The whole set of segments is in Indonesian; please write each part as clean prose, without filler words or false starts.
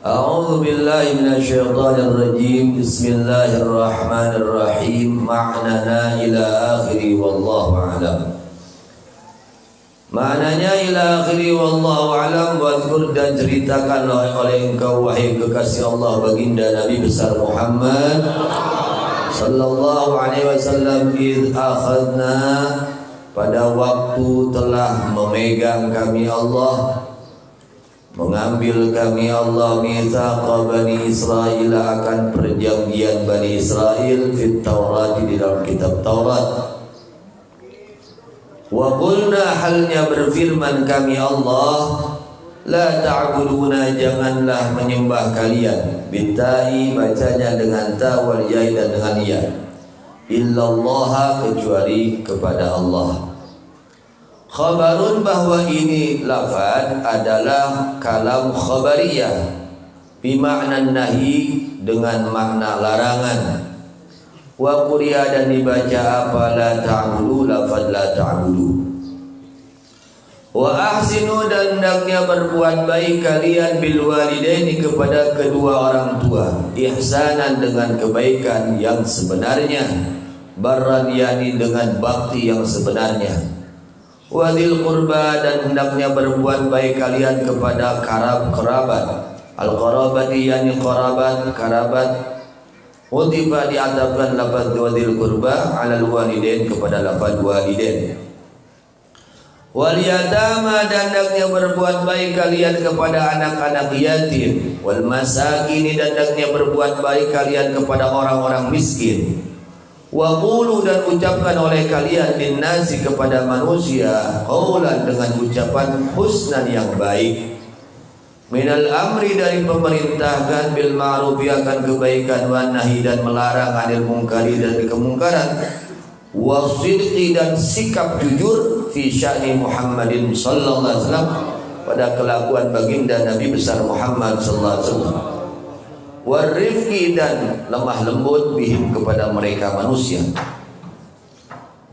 A'udzu billahi minasyaitonir rajim. Bismillahirrahmanirrahim. Ma'nana ila akhiri wallahu a'lam. Maknanya ila akhiri wallahu a'lam. Wadhkur dan ceritakan oleh engkau wahai kekasih Allah baginda Nabi besar Muhammad sallallahu alaihi wasallam, id akhadna, pada waktu telah memegang kami Allah, mengambil kami Allah, mitsaqa Bani Israil, akan perjanjian Bani Israil, fit Taurat, di dalam kitab Taurat. Wa qulna, halnya berfirman kami Allah, la ta'buduna, janganlah menyembah kalian, bintai, bacanya dengan ta wal ya dan dengan ya, illallah, kecuali kepada Allah. Khabarun, bahwa ini lafaz adalah kalam khabariyah, bimakna nahi, dengan makna larangan. Wa quriya, dan dibaca apa, la ta'budu, lafaz la ta'budu. Wa ahsinu, dan hendaknya berbuat baik kalian bil walidaini, kepada kedua orang tua, ihsanan, dengan kebaikan yang sebenarnya, barran, yani dengan bakti yang sebenarnya. Wadil qurba, dan hendaknya berbuat baik kalian kepada kerabat. Al-qarabati, yani kerabat. Utifa, diatapkan lafaz wadil qurba alal walidain, kepada lafaz walidain. Wal yatama, dan hendaknya berbuat baik kalian kepada anak-anak yatim. Wal masakin, dan hendaknya berbuat baik kalian kepada orang-orang miskin. Wa qulu, dan ucapkan oleh kalian linnasi, kepada manusia, qaulan, dengan ucapan husnan, yang baik. Minal amri, dari pemerintahkan, bil ma'ruf, akan kebaikan, wa nahi, dan melarang, anil munkari, dari kemungkaran. Wa sidqi, dan sikap jujur, fi sya'ni Muhammadin sallallahu alaihi wasallam, pada kelakuan baginda Nabi besar Muhammad sallallahu alaihi wasallam. Warifki, dan lemah lembut, bihim, kepada mereka manusia.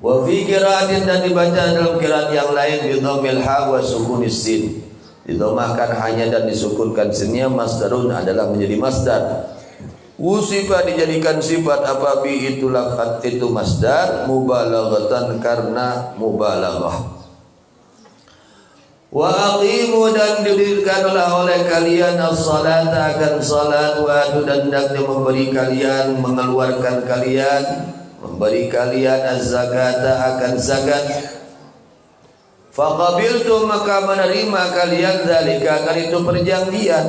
Wa fi qira'atin, dan dibaca dalam qiraat yang lain, bi dhammil ha wa sukunis sin, didomahkan hanya dan disukunkan sinnya, masdarun, adalah menjadi masdar. Usifa, dijadikan sifat apa, bi itu lafaz itu masdar, mubalaghatan, karena mubalaghah. Wa aqimu, dan didirikanlah oleh kalian as-salata, akan salat, wa atu, dan hendaknya memberi kalian, mengeluarkan kalian, memberi kalian az-zakata, akan zakat. Faqabiltum, maka menerima kalian, zalika, akan itu perjanjian,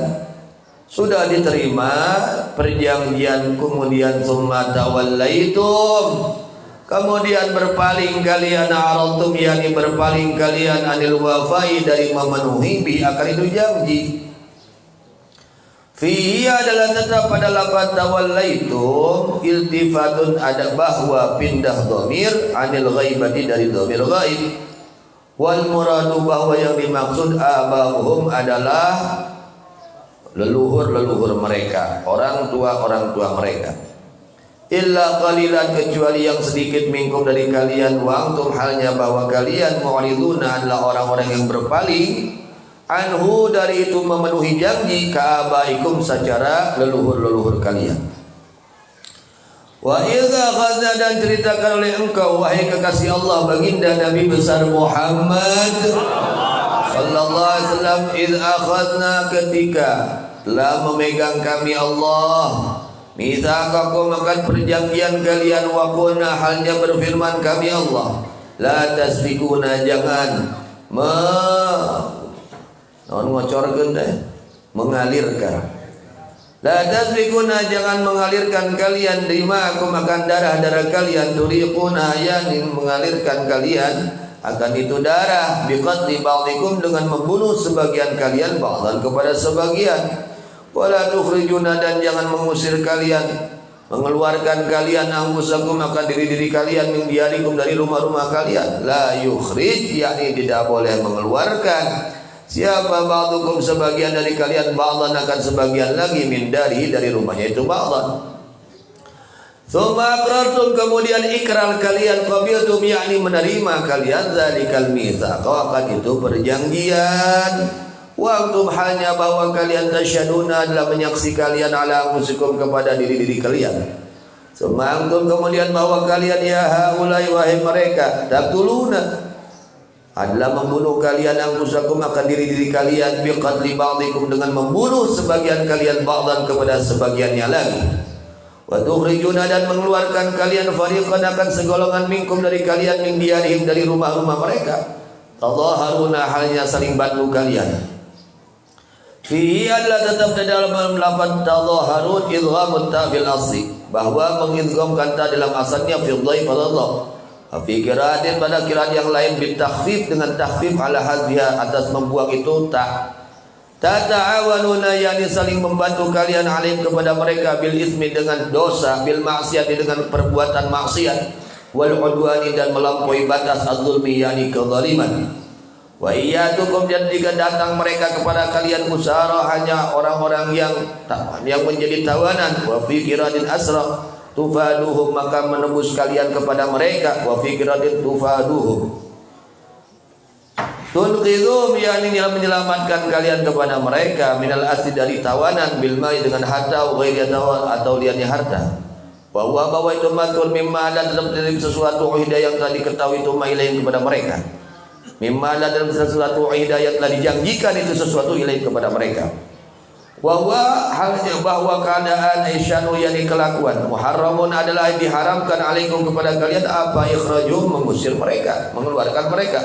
sudah diterima perjanjian, kemudian summa tawallaitum, kemudian berpaling kalian, aradtum, yani berpaling kalian, anil wafai, dari memenuhi, bi, akan itu janji. Fihi, adalah tetap pada lafaz tawallaitum, iltifatun, ada bahwa pindah dhamir, anil ghaibati, dari dhamir ghaib. Wal muradu, bahwa yang dimaksud abahum, adalah leluhur mereka, orang tua mereka. Illa qalilan, kecuali yang sedikit, minkum, dari kalian, wa antum, halnya bahwa kalian, mu'riduna, adalah orang-orang yang berpaling, anhu, dari itu memenuhi janji, ka'abaikum, secara leluhur kalian. Wa idza khadna, dan ceritakan oleh engkau wahai kekasih Allah baginda Nabi besar Muhammad sallallahu alaihi wasallam, idza akhadna, ketika telah memegang kami Allah, mitsaqakum, akan perjanjian kalian, wa qulna, halnya berfirman kami Allah, la tasfikuna, jangan mengalirkan. La tasfikuna, jangan mengalirkan kalian, dima'akum, akan darah-darah kalian, turiquna, yani mengalirkan kalian, akan itu darah, biqatli ba'dikum, dengan membunuh sebagian kalian, ba'dan, kepada sebagian. Wala tukhrijuna, dan jangan mengusir kalian, mengeluarkan kalian, anfusakum, akan diri-diri kalian, min diyarikum, dari rumah-rumah kalian. La yukhrij, yakni tidak boleh mengeluarkan siapa, ba'dukum, sebagian dari kalian, ba'dan, akan sebagian lagi, min dari rumahnya itu ba'dan. Tsumma aqrartum, kemudian ikrar kalian, qabiltum, yakni menerima kalian, zalikal mitsaq, akan itu perjanjian. Wa antum hanya bahwa kalian tasyaduna adalah menyaksi kalian ala anfusikum kepada diri-diri kalian. Summa antum kemudian bahwa kalian ya haulai wahai mereka taqtuluna adalah membunuh kalian anfusakum akan diri-diri kalian biqatli ba'dikum dengan membunuh sebagian kalian ba'dan kepada sebagiannya lagi. Wa tukhrijuna dan mengeluarkan kalian fariqan akan segolongan minkum dari kalian min diyarihim dari rumah-rumah mereka. Tadhaharuna halnya saling bantu kalian. Fihi adalah tetap di dalam lafaz tadhaharun idghamut ta fil asli bahwa mengidghamkan ta dalam asalnya fi dhaif Allah. Fi qiraatin pada qiraat yang lain bitakhfif dengan takhfif ala hadhiha atas membuang itu ta. Tata'awanuna yani saling membantu kalian alim kepada mereka bil ismi dengan dosa, bil maksiat dengan perbuatan maksiat, wal udwani dan melampaui batas az-zulmi yani kezaliman. Wa iyatukum dan jika datang mereka kepada kalian musara hanya orang-orang yang menjadi tawanan wa fi qiratin asra tufaduhum maka menembus kalian kepada mereka wa fi qiratin tufaduhum tunqidhum yakni menyelamatkan kalian kepada mereka minal asli dari tawanan bil mai dengan harta ghairi tawal atau liannya harta wa huwa bahwa itu matur mimma dan dalam sesuatu hidayah yang telah diketahui itu mailain kepada mereka mimma dalam sesuatu hidayah telah dijanjikan itu sesuatu ilaih kepada mereka. Wa huwa halnya bahwa keadaan isyanu yani kelakuan muharramun adalah diharamkan alaikum kepada kalian apa ikhrajum mengusir mereka, mengeluarkan mereka.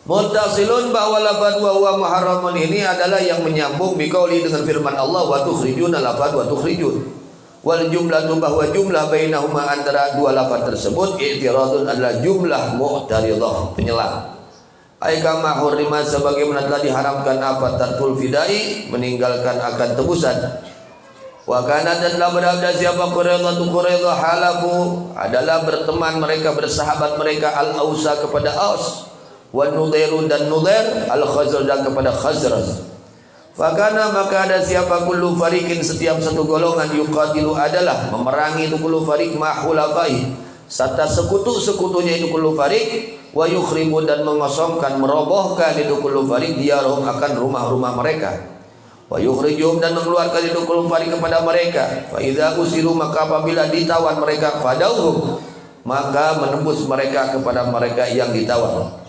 Muttasilun bahwa lafaz wa huwa muharramun ini adalah yang menyambung biqauli dengan firman Allah wa tukhrijuna lafaz wa tukhrijun. Wal jumlatu bahwa jumlah bainahuma antara dua lafaz tersebut i'tiradun adalah jumlah mu'taridah penyelang. Ai kama hurrima sebagaimana telah diharamkan apa tarkul fidai meninggalkan akan tebusan. Wa kana dan la berada siapa Quraidah halafu adalah berteman mereka bersahabat mereka al-Ausa kepada Aus wa Nudairun dan Nudair al-Khazraj kepada Khazraj. Fakana maka ada siapa kullu fariqin setiap satu golongan yuqatilu adalah memerangi itu kullu fariq mahulafai serta sekutu-sekutunya itu kullu fariq wa yukhribu dan mengosongkan merobohkan itu kullu fariq diarhum akan rumah-rumah mereka wa yukhrijum dan mengeluarkan itu kullu fariq kepada mereka fa idza usiru maka apabila ditawan mereka fadauhum maka menembus mereka kepada mereka yang ditawan.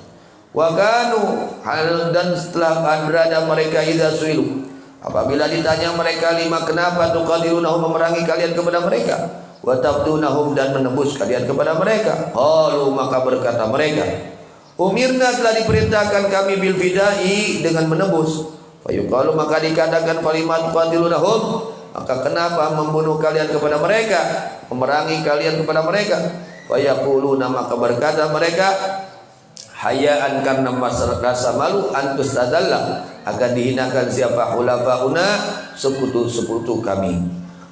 Wa kanu hal dan setelah berada mereka idza suilu apabila ditanya mereka lima kenapa tuqadirunahum memerangi kalian kepada mereka wa tabdunahum dan menembus kalian kepada mereka qalu maka berkata mereka umirna telah diperintahkan kami bil fidai dengan menembus fa yuqalu maka dikatakan falimat tuqadirunahum maka kenapa membunuh kalian kepada mereka memerangi kalian kepada mereka fa yaquluna maka berkata mereka hayaan karena rasa malu antus tadalla akan dihinakan siapa hulafauna sekutu-sekutu kami.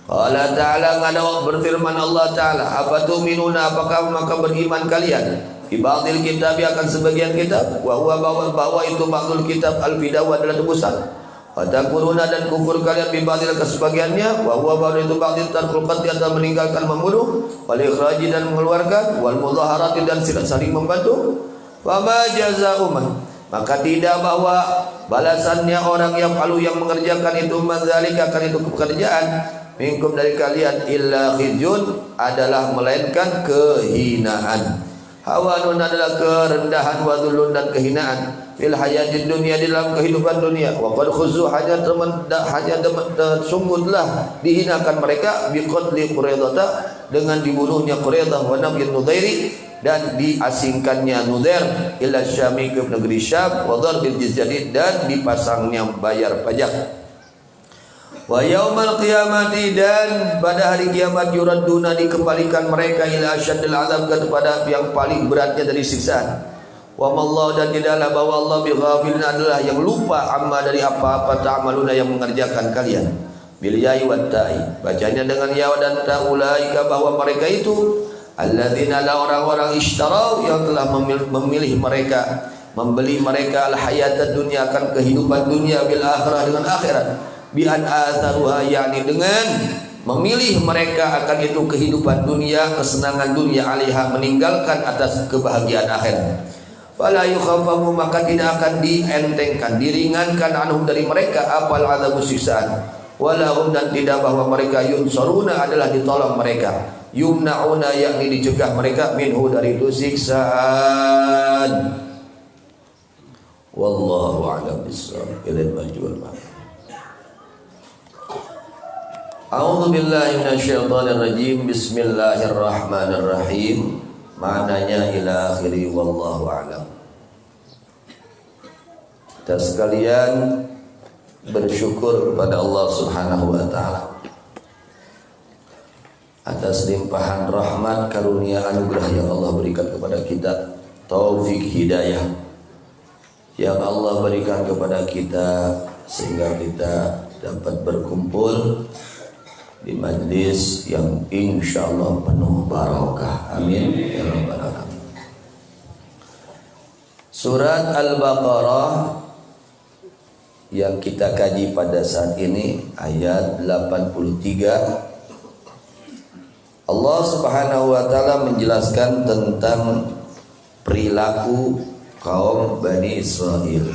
Allah Ta'ala ngada berfirman Allah Ta'ala afatuminuna apakah maka beriman kalian bi ba'dil kitab akan sebagian kitab wa huwa bahwa itu ba'dul kitab al-fidaw adalah tebusan wa takuruna dan kufur kalian bi ba'dil kesebagiannya wa huwa bahwa itu ba'dil tarkul qatl atau meninggalkan membunuh wal ikhraji dan mengeluarkan wal mudhaharati dan saling membantu. Fama jazaa'uman maka tidak bahwa balasannya orang yang mengerjakan itu madzalika akan itu pekerjaan minkum dari kalian illa khizyun adalah melainkan kehinaan. Hawanun adalah kerendahan wa dzulun dan kehinaan fil hayatid dunya di dalam kehidupan dunia wa qad khuzu hanya sungguhlah dihinakan mereka biqatli Quraidah dengan dibunuhnya Quraidah wa nabiy Nudairi dan diasingkannya Nudair ila Syami ke negeri Syam wa dharbil jizyati dan dipasangnya bayar pajak. Wa yaumal qiyamati dan pada hari kiamat yuradduna dikembalikan mereka ila asyaddil azab kepada yang paling beratnya dari siksaan. Wa mallahu dan tidaklah bahwa Allah bighafilin adalah yang lupa amma dari apa-apa ta'maluna yang mengerjakan kalian. Bil ya'i wat ta'i bacanya dengan ya dan ta ulaika bahwa mereka itu alladzina la orang-orang ishtarau yang telah memilih mereka membeli mereka al hayatad dunya akan kehidupan dunia bil akhirah dengan akhirat bi an atharuha yakni dengan memilih mereka akan itu kehidupan dunia kesenangan dunia alaiha meninggalkan atas kebahagiaan akhirat fala yukhaffafu, maka tidak akan dientengkan, diringankan anhum dari mereka apal adzab siksaan, walahum, dan tidak bahwa mereka yunsaruna adalah ditolong mereka, yumnauna yakni dicegah mereka minhu dari itu siksaan. Wallahu a'lam bishawab. Ilal majul. A'udzu billahi minasyaitonir rajim. Bismillahirrahmanirrahim. Maknanya ila akhiri wallahu a'lam. Dan sekalian bersyukur kepada Allah Subhanahu wa taala atas limpahan rahmat, karunia, anugerah yang Allah berikan kepada kita, taufik hidayah yang Allah berikan kepada kita sehingga kita dapat berkumpul di majlis yang insyaallah penuh barakah. Amin ya rabbal alamin. Surat Al-Baqarah yang kita kaji pada saat ini ayat 83. Allah Subhanahu wa taala menjelaskan tentang perilaku kaum Bani Israel.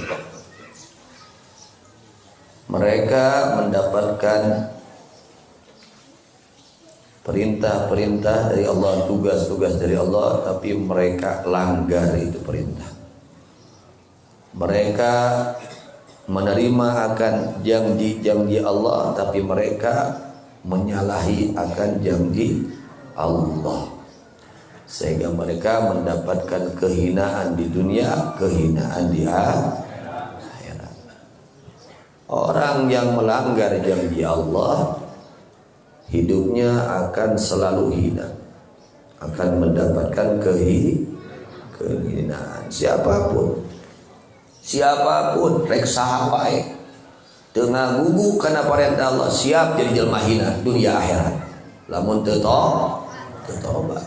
Mereka mendapatkan perintah-perintah dari Allah, tugas-tugas dari Allah, tapi mereka langgar itu perintah. Mereka menerima akan janji-janji Allah, tapi mereka menyalahi akan janji Allah, sehingga mereka mendapatkan kehinaan di dunia, kehinaan di akhirat. Orang yang melanggar janji Allah, hidupnya akan selalu hina, akan mendapatkan kehinaan. Siapapun rek saha wae tengah gugu karena perintah Allah, siap jadi jelma hina dunia akhirat lamun teu tobat.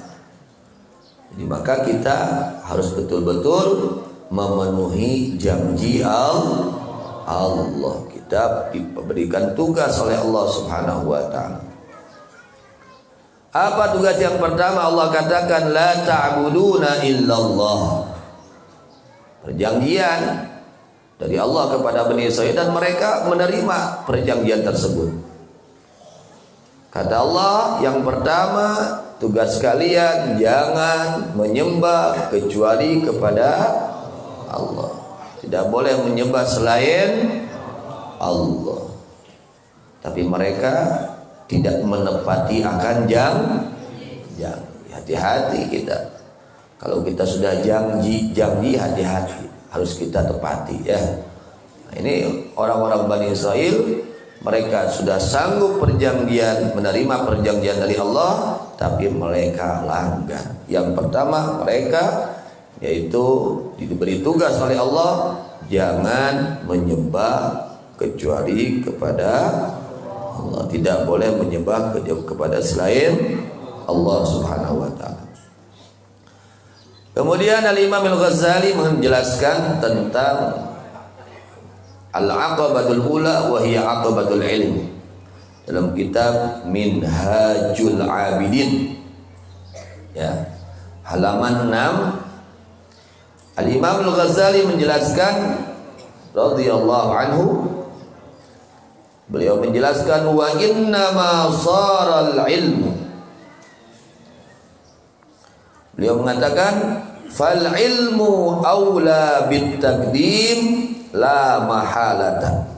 Jadi maka kita harus betul-betul memenuhi janji Allah. Kita diberikan tugas oleh Allah Subhanahu wa taala. Apa tugas yang pertama? Allah katakan la ta'buduna illallah. Perjanjian dari Allah kepada Bani Israil dan mereka menerima perjanjian tersebut. Kata Allah, yang pertama tugas kalian jangan menyembah kecuali kepada Allah. Tidak boleh menyembah selain Allah. Tapi mereka tidak menepati akan janji. Hati-hati kita. Kalau kita sudah janji hati-hati, harus kita tepati ya. Nah, ini orang-orang Bani Israel, mereka sudah sanggup perjanjian, menerima perjanjian dari Allah, tapi mereka langgar. Yang pertama mereka yaitu diberi tugas oleh Allah, jangan menyembah kecuali kepada Allah. Tidak boleh menyembah kepada selain Allah Subhanahu wa taala. Kemudian Al-Imam Al-Ghazali menjelaskan tentang Al-Aqabatul Ula wa hiya Aqabatul Ilm dalam kitab Minhajul Abidin ya, halaman 6. Al-Imam Al-Ghazali menjelaskan radhiyallahu anhu, beliau menjelaskan wa inna ma saral ilmu, beliau mengatakan fal ilmu aula bit taqdim la mahalata.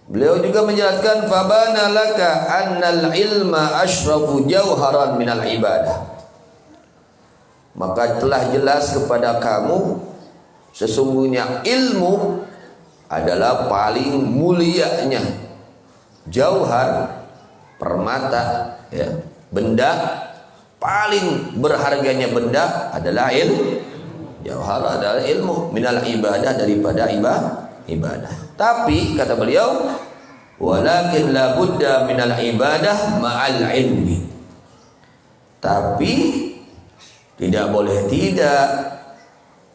Beliau juga menjelaskan fabana laka annal ilma asyrafu jauharan minal ibadah, maka telah jelas kepada kamu sesungguhnya ilmu adalah paling mulianya jauhar, permata ya, benda paling berharganya benda adalah ilmu. Jauhar adalah ilmu, minal ibadah, daripada ibadah. Tapi kata beliau walakin la budda minal ibadah ma'al ilmi, tapi tidak boleh tidak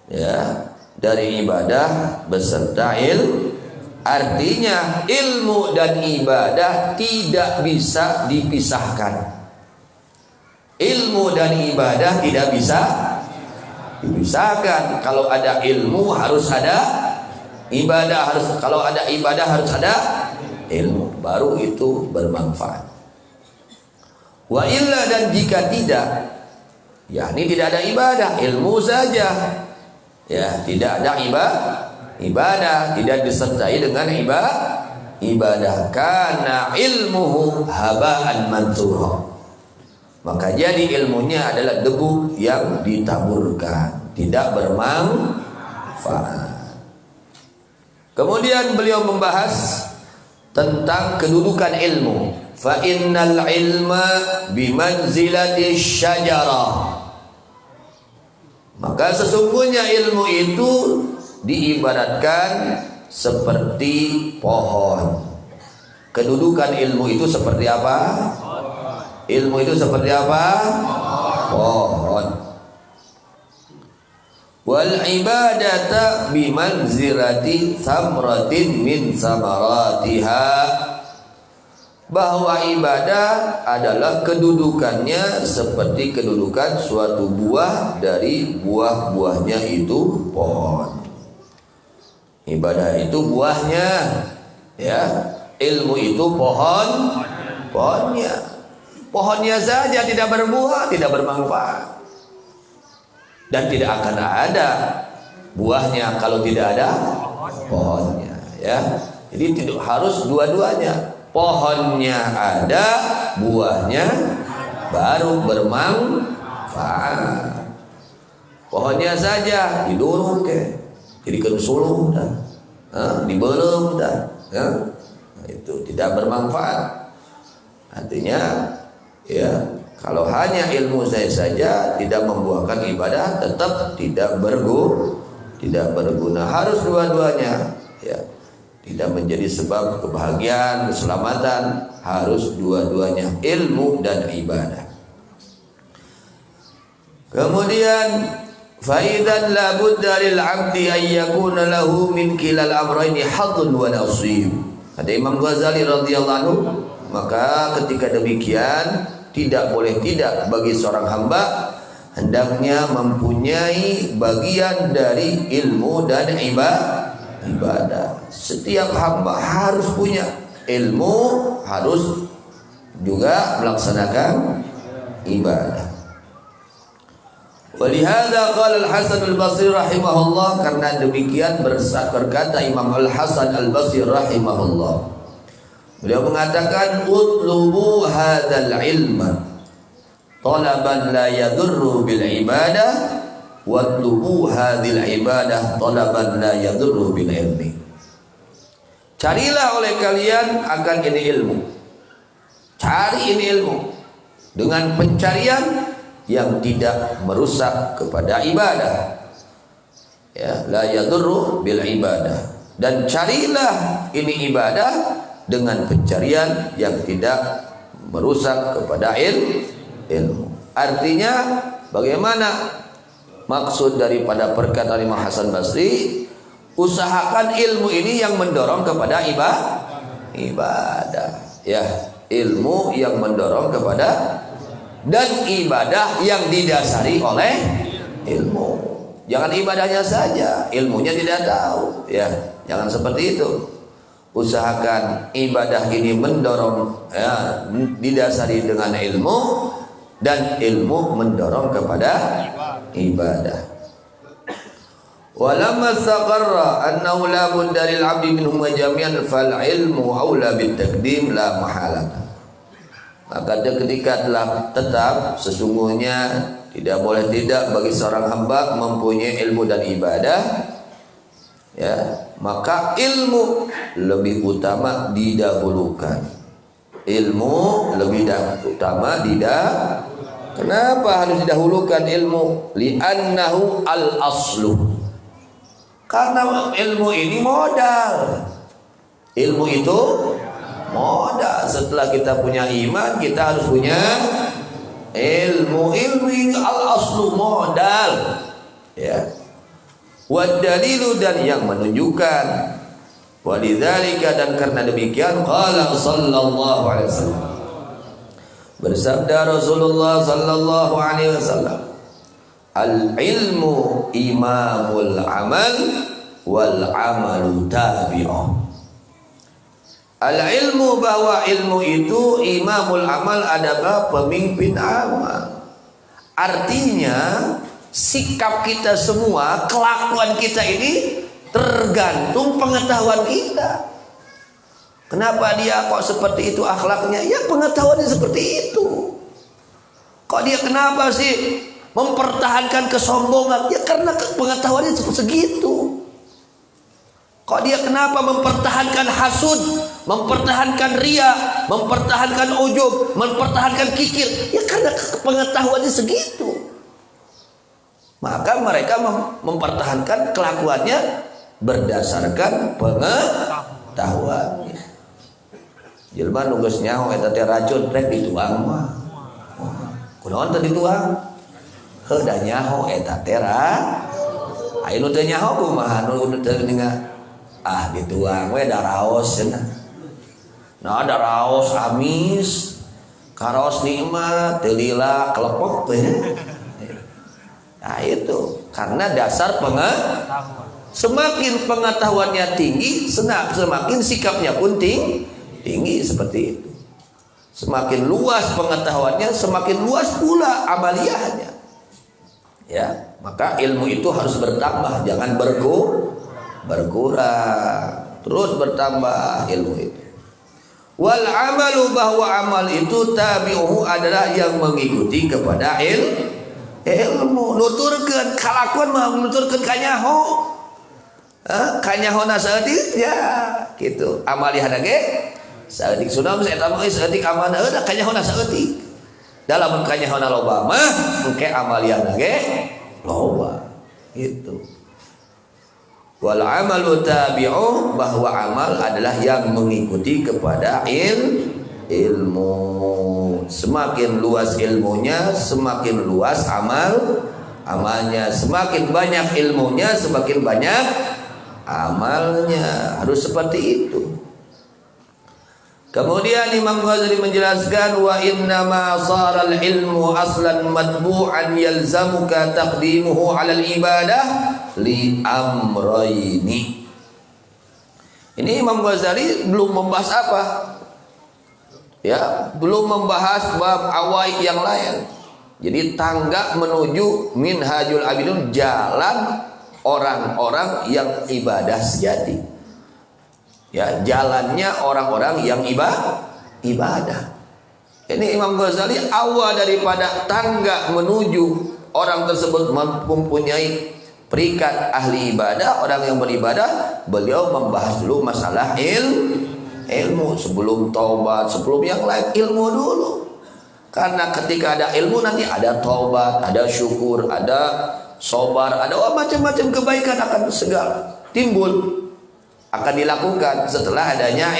ya dari ibadah beserta Artinya ilmu dan ibadah tidak bisa dipisahkan. Ilmu dan ibadah tidak bisa dipisahkan. Kalau ada ilmu harus ada ibadah, kalau ada ibadah harus ada ilmu, baru itu bermanfaat. Wa illa, dan jika tidak, yakni tidak ada ibadah, ilmu saja, ya, tidak ada ibadah, tidak disertai dengan ibadah, karena ilmuhu haba'an mansura, maka jadi ilmunya adalah debu yang ditaburkan, tidak bermanfaat. Kemudian beliau membahas tentang kedudukan ilmu. Fa innal ilma bimanzilati syajarah, maka sesungguhnya ilmu itu diibaratkan seperti pohon. Kedudukan ilmu itu seperti apa? Ilmu itu seperti apa? Pohon. Wal ibadata bimanzilati samratin min samaratiha, bahwa ibadah adalah kedudukannya seperti kedudukan suatu buah dari buah-buahnya itu pohon. Ibadah itu buahnya, ya. Ilmu itu pohonnya. Pohonnya saja tidak berbuah, tidak bermanfaat, dan tidak akan ada buahnya kalau tidak ada pohonnya, ya. Jadi tidak harus dua-duanya. Pohonnya ada, buahnya baru bermanfaat. Pohonnya saja didorong jadikan sulung dah, dibelem dah, ya. Itu tidak bermanfaat. Artinya, ya, kalau hanya ilmu saja tidak membuahkan ibadah, tetap tidak berguna. Harus dua-duanya, ya. Tidak menjadi sebab kebahagiaan, keselamatan, harus dua-duanya, ilmu dan ibadah. Kemudian faidan la budda lil 'abdi an yakuna lahu min kilal amrayni hadun wa nasib. Kata Imam Ghazali radhiyallahu anhu, maka ketika demikian tidak boleh tidak bagi seorang hamba hendaknya mempunyai bagian dari ilmu dan ibadah. Setiap hamba harus punya ilmu, harus juga melaksanakan ibadah. Walihada qala Al-Hasan Al-Basri rahimahullah, karena demikian berkata Imam Al-Hasan Al-Basri rahimahullah, beliau mengatakan utlubu hadzal ilma talaban la yadurru bil ibadah watlubu hadzal ibadah talaban la yadurru bil ilmi. Carilah oleh kalian akan ini ilmu. Cari ini ilmu dengan pencarian yang tidak merusak kepada ibadah, ya, la yadurru bil ibadah. Dan carilah ini ibadah dengan pencarian yang tidak merusak kepada ilmu. Artinya bagaimana maksud daripada perkataan Imam Hasan Basri? Usahakan ilmu ini yang mendorong kepada ibadah, ya, ilmu yang mendorong kepada, dan ibadah yang didasari oleh ilmu. Jangan ibadahnya saja, ilmunya tidak tahu, ya, jangan seperti itu. Usahakan ibadah ini mendorong, ya, didasari dengan ilmu, dan ilmu mendorong kepada ibadah. Walamma istaqarra annahu la budda lil 'abdi minhum jami'an fal ilmu aula bit taqdim la mahala. Maka ketika telah tetap sesungguhnya tidak boleh tidak bagi seorang hamba mempunyai ilmu dan ibadah, ya, maka ilmu lebih utama didahulukan. Ilmu lebih utama Kenapa harus didahulukan ilmu? Li'annahu al-aslu. Karena ilmu ini modal. Ilmu itu modal. Setelah kita punya iman, kita harus punya ilmu. Ilmu ini al-aslu, modal, ya. Wad dalilu, dan yang menunjukkan Walidzalika, dan karena demikian, qala sallallahu alaihi wasallam, bersabda Rasulullah sallallahu alaihi wasallam, al ilmu imamul amal wal amalu tabi'uh. Al ilmu, bahwa ilmu itu imamul amal, adalah pemimpin amal. Artinya sikap kita semua, kelakuan kita ini tergantung pengetahuan kita. Kenapa dia kok seperti itu akhlaknya? Ya pengetahuannya seperti itu. Kok dia kenapa sih mempertahankan kesombongan? Ya karena pengetahuannya segitu. Kok dia kenapa mempertahankan hasud, mempertahankan ria, mempertahankan ujub, mempertahankan kikir? Ya karena pengetahuannya segitu. Maka mereka mempertahankan kelakuannya berdasarkan pengetahuan. Jelema nu geus nyaho eta teh racun rek dituang mah. Kunaon teh dituang? Heuh da nyaho eta teh aya nu teu nyaho kumaha nu teu ninga dituang we da raos cenah. Nah da raos amis, karaos nikmat, teu lila kelepok teh. Nah itu karena dasar pengetahuan. Semakin pengetahuannya tinggi, semakin sikapnya pun tinggi seperti itu. Semakin luas pengetahuannya, semakin luas pula amaliyahnya. Ya, maka ilmu itu harus bertambah, jangan berkurang. Terus bertambah ilmu itu. Wal amalu, bahwa amal itu tabi'uhu, adalah yang mengikuti kepada ilmu. Nuturkeun kalakuan mah nuturkeun kanyaho. Kanyahona saeutik ya gitu. Amalihana ge saeutik sunam eta mah saeutik amalna da kanyahona saeutik. Dalam kanyahona loba mah engke amalihana ge loba gitu. Wal amalu tabi'u, bahwa amal adalah yang mengikuti kepada ilmu. Semakin luas ilmunya, semakin luas amalnya. Semakin banyak ilmunya, semakin banyak amalnya. Harus seperti itu. Kemudian Imam Ghazali menjelaskan, wa innama saral ilmu aslan matbu'an yalzamuka taqdimuhu 'alal ibadah li amrayni. Ini Imam Ghazali belum membahas apa? Ya, belum membahas bab awaid yang lain. Jadi tangga menuju minhajul abidun, jalan orang-orang yang ibadah sejati. Ya, jalannya orang-orang yang ibadah. Ini Imam Ghazali awal daripada tangga menuju orang tersebut mempunyai perikat ahli ibadah, orang yang beribadah. Beliau membahas dulu masalah ilmu sebelum taubat, sebelum yang lain ilmu dulu. Karena ketika ada ilmu nanti ada taubat, ada syukur, ada sabar, ada macam-macam kebaikan akan segala timbul, akan dilakukan setelah adanya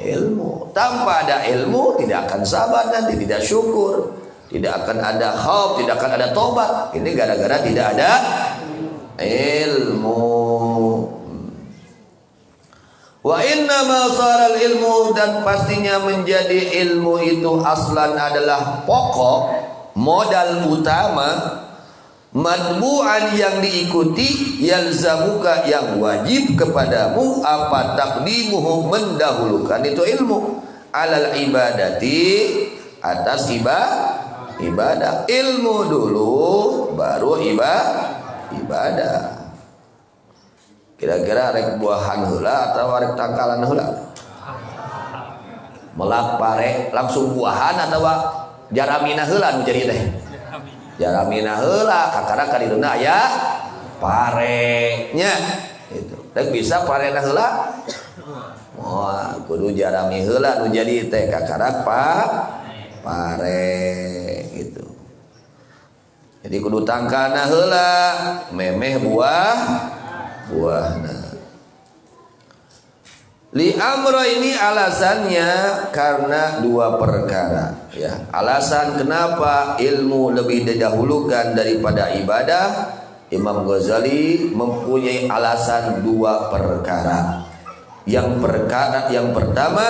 ilmu. Tanpa ada ilmu tidak akan sabar, nanti tidak syukur, tidak akan ada khauf, tidak akan ada taubat. Ini gara-gara tidak ada ilmu. Wa inna ma saral ilmu, dan pastinya menjadi ilmu itu aslan adalah pokok, modal utama, matbu'an yang diikuti, yalzamuka yang wajib kepadamu, apa taqdimuhu mendahulukan itu ilmu, alal ibadati atas ibadah. Ilmu dulu baru ibadah. Kira-kira rek buahan heula atau rek tangkalan heula? Melak pare langsung buahan atau jaramina heula nu jadi teh? Jaramina heula, kakara kadiduna aya parenya gitu. Rek bisa parena heula? Wah, kudu jarami heula nu jadi teh kakara pare gitu. Jadi kudu tangkana heula, memeh buahna. Li amro ini alasannya karena dua perkara, ya. Alasan kenapa ilmu lebih didahulukan daripada ibadah, Imam Ghazali mempunyai alasan dua perkara. Yang pertama,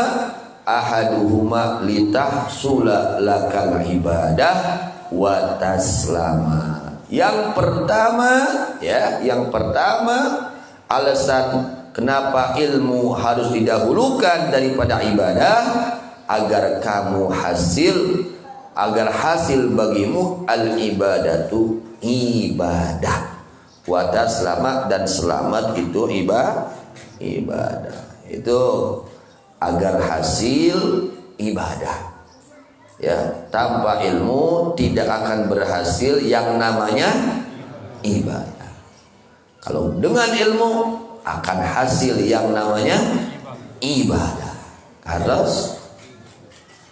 ahaduhuma litahsula lakal ibadah wa taslama. Yang pertama alasan kenapa ilmu harus didahulukan daripada ibadah, agar hasil bagimu al ibadatu ibadah, wa taslama, dan selamat itu ibadah. Itu agar hasil ibadah. Ya, tanpa ilmu tidak akan berhasil yang namanya ibadah. Kalau dengan ilmu akan hasil yang namanya ibadah. Harus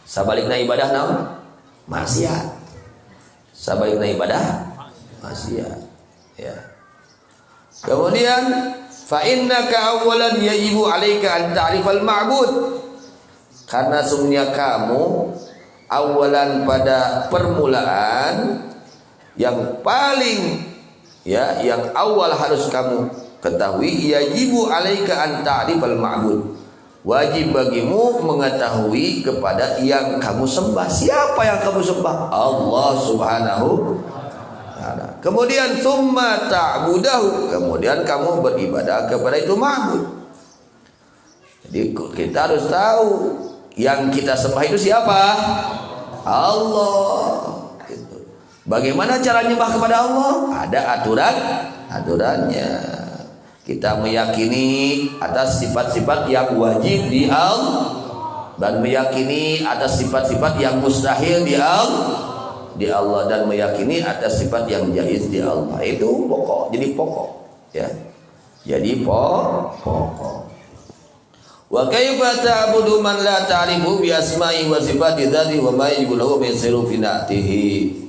sabalikna ibadah naon? Maksiat. Sabalikna ibadah maksiat. Ya. Kemudian fa innaka awwalan yajibu 'alaika an ta'rifal ma'bud. Karena sungguhnya kamu awalan, pada permulaan yang paling yang awal harus kamu ketahui, yajibu 'alaika an ta'rifal ma'bud. Wajib bagimu mengetahui kepada yang kamu sembah. Siapa yang kamu sembah? Allah Subhanahu. Kemudian summa ta'budahu, kemudian kamu beribadah kepada itu ma'bud. Jadi kita harus tahu yang kita sembah itu siapa? Allah. Gitu. Bagaimana cara nyembah kepada Allah? Ada aturannya. Kita meyakini atas sifat-sifat yang wajib di Allah, dan meyakini atas sifat-sifat yang mustahil di Allah, dan meyakini atas sifat yang jaiz di Allah. Itu pokok, jadi pokok, ya. Jadi pokok. Wa kaifa ta'budu man la ta'rifu bi asma'i wa sifati dzati wa ma yajibu lahu min sirfinatihi.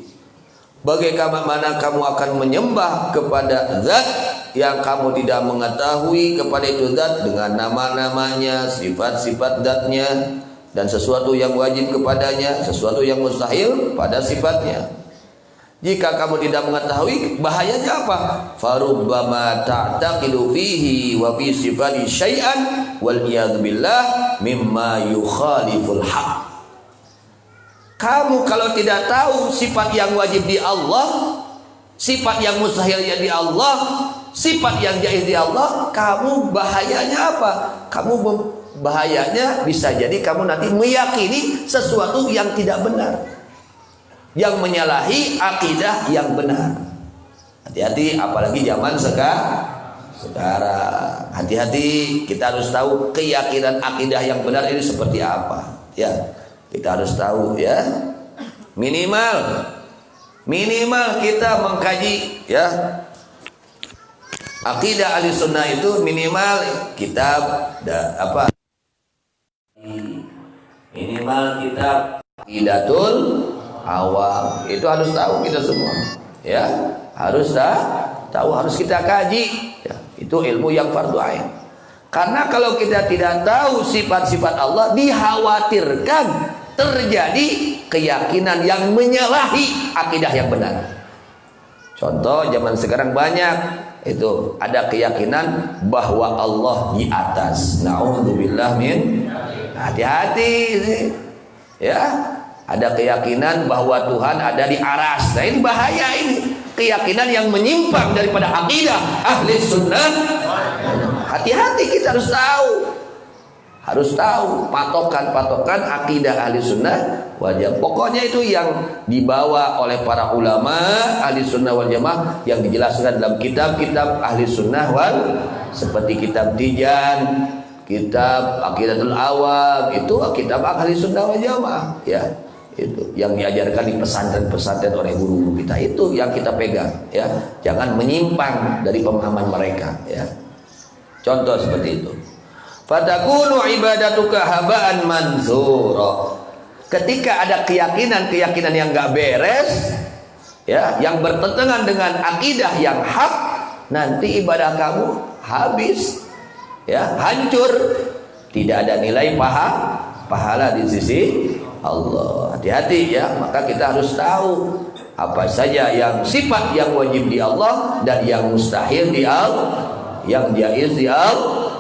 Bagaimana kamu akan menyembah kepada zat yang kamu tidak mengetahui kepada itu zat dengan nama-namanya, sifat-sifat zatnya, dan sesuatu yang wajib kepadanya, sesuatu yang mustahil pada sifatnya. Jika kamu tidak mengetahui, bahayanya apa? Farubbama ta'taqidu fihi wa fi sifati syai'an wal iyad billah mimma yukhaliful haq. Kamu kalau tidak tahu sifat yang wajib di Allah, sifat yang mustahil di Allah, sifat yang jaiz di Allah, kamu bahayanya apa? Kamu bahayanya bisa jadi kamu nanti meyakini sesuatu yang tidak benar, yang menyalahi akidah yang benar. Hati-hati, apalagi zaman sekarang. Hati-hati, kita harus tahu keyakinan akidah yang benar ini seperti apa. Ya, kita harus tahu, ya. Minimal kita mengkaji, ya. Akidah ahli sunnah itu minimal kitab minimal kitab Aqidatul Awam. Itu harus tahu kita semua, ya. Harus tahu, harus kita kaji, ya. Itu ilmu yang fardu ain. Karena kalau kita tidak tahu sifat-sifat Allah, dikhawatirkan terjadi keyakinan yang menyalahi akidah yang benar. Contoh zaman sekarang banyak itu ada keyakinan bahwa Allah di atas. Na'udzubillah min. Hati-hati, ya. Ada keyakinan bahwa Tuhan ada di aras. Nah, ini bahaya ini. Keyakinan yang menyimpang daripada akidah ahli sunnah. Hati-hati, kita harus tahu. Harus tahu patokan-patokan akidah ahli sunnah wal jamaah. Pokoknya itu yang dibawa oleh para ulama ahli sunnah wal jamaah, yang dijelaskan dalam kitab-kitab ahli sunnah wal, seperti kitab Tijan, kitab Aqidatul Awam, itu kitab ahli sunnah wal jamaah, ya. Itu yang diajarkan di pesantren-pesantren oleh guru-guru kita, itu yang kita pegang, ya. Jangan menyimpang dari pemahaman mereka, ya. Contoh seperti itu. Fatakunu ibadatuka haba'an manzura. Ketika ada keyakinan yang enggak beres, ya, yang bertentangan dengan akidah yang hak, nanti ibadah kamu habis, ya, hancur, tidak ada nilai pahala di sisi Allah. Hati-hati, ya. Maka kita harus tahu apa saja yang sifat yang wajib di Allah dan yang mustahil di Allah. yang jaiz di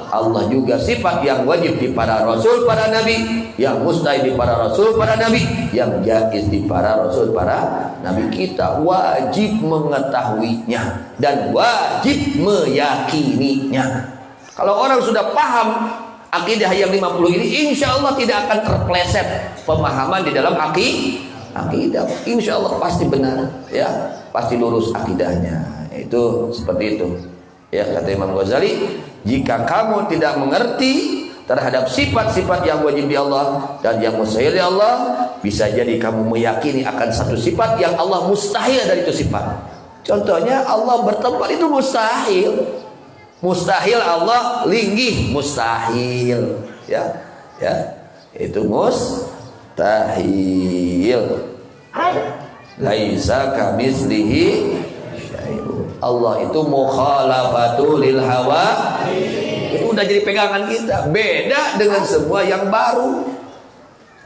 Allah juga, sifat yang wajib di para rasul, para nabi, yang mustahil di para rasul, para nabi, yang jaiz di para rasul, para nabi. Kita wajib mengetahuinya dan wajib meyakininya. Kalau orang sudah paham akidah yang 50 ini, insya Allah tidak akan terpleset pemahaman di dalam akidah. Insya Allah pasti benar, ya, pasti lurus akidahnya. Itu seperti itu. Ya, kata Imam Ghazali, jika kamu tidak mengerti terhadap sifat-sifat yang wajib di Allah dan yang mustahil di Allah, bisa jadi kamu meyakini akan satu sifat yang Allah mustahil dari itu sifat. Contohnya Allah bertempat itu mustahil. Mustahil Allah linggih, mustahil. Ya, itu mustahil. Laisa kamitslihi syai'un. Allah itu mukhalafatul lil hawa. Itu udah jadi pegangan kita. Beda dengan semua yang baru.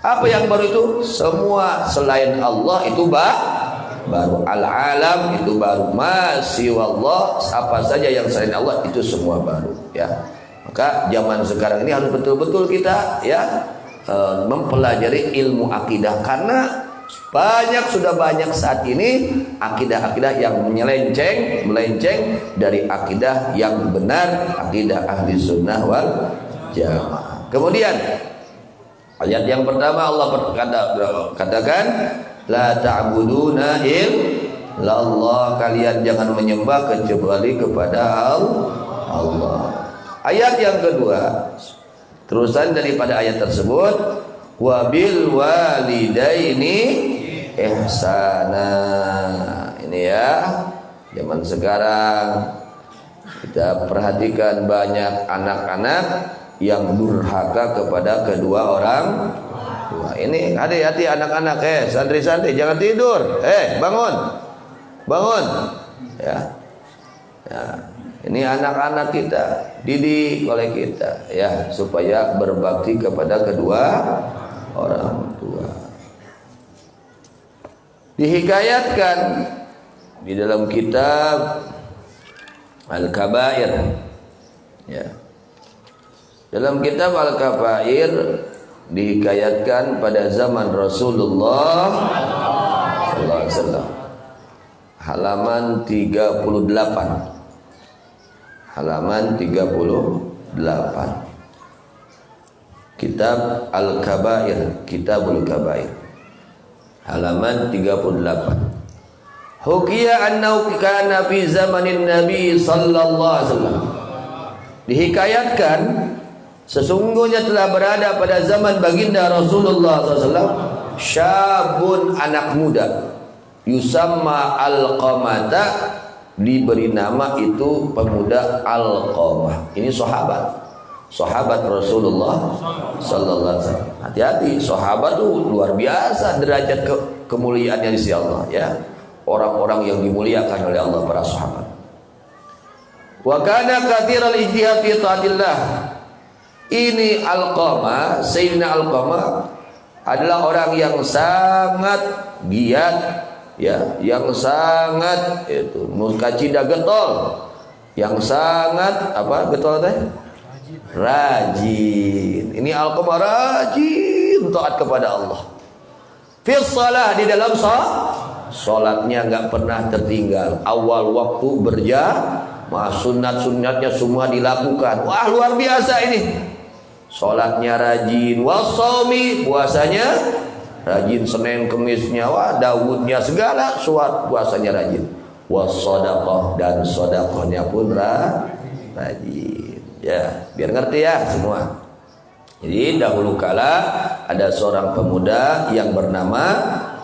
Apa yang baru itu? Semua selain Allah itu baru. Al-alam itu baru. Masih wallah, apa saja yang selain Allah itu semua baru, ya. Maka zaman sekarang ini harus betul-betul kita, ya, mempelajari ilmu akidah, karena sudah banyak saat ini akidah-akidah yang melenceng dari akidah yang benar, akidah ahli sunnah wal jamaah. Kemudian ayat yang pertama Allah katakan, la ta'buduna illallah, kalian jangan menyembah kecuali kepada Allah. Ayat yang kedua, terusan daripada ayat tersebut, wabil walidaini ihsana. Ini ya, zaman sekarang kita perhatikan banyak anak-anak yang durhaka kepada kedua orang tua. Ini hati-hati anak-anak, santri-santri jangan tidur, bangun, ya. Ini anak-anak kita didik oleh kita, ya, supaya berbakti kepada kedua orang tua. Dihikayatkan di dalam kitab Al-Kabair, ya. Dalam kitab Al-Kabair dihikayatkan pada zaman Rasulullah sallallahu alaihi wasallam, halaman 38. Halaman 38. Kitab Al-Kabair, Kitabul Kabair, halaman 38. Hukiya annahu kana fi zamanin Nabi sallallahu alaihi wasallam. Dihikayatkan sesungguhnya telah berada pada zaman baginda Rasulullah SAW syabun, anak muda, yusamma Alqamata, diberi nama itu pemuda Alqamah. Ini sahabat Rasulullah sallallahu alaihi wasallam. Hati-hati, sahabat tuh luar biasa derajat kemuliaannya di sisi Allah, ya. Orang-orang yang dimuliakan oleh Allah, para sahabat. Wa kana katsiral ijtihad fi taatillah. Ini Alqamah, Sayyidina Alqamah adalah orang yang sangat giat, ya, yang sangat itu mukacida getol, yang sangat apa getol teh? Rajin. Ini Alqamah rajin taat kepada Allah. Fi shalah, di dalam salatnya enggak pernah tertinggal. Awal waktu berjamaah, sunat-sunatnya semua dilakukan. Wah, luar biasa ini. Salatnya rajin, wasomi, puasanya rajin, Senin Kemisnya, wah, Daudnya segala puasanya rajin. Wasodaqah, dan sodakohnya pun rajin. Ya, biar ngerti ya semua. Jadi dahulu kala ada seorang pemuda yang bernama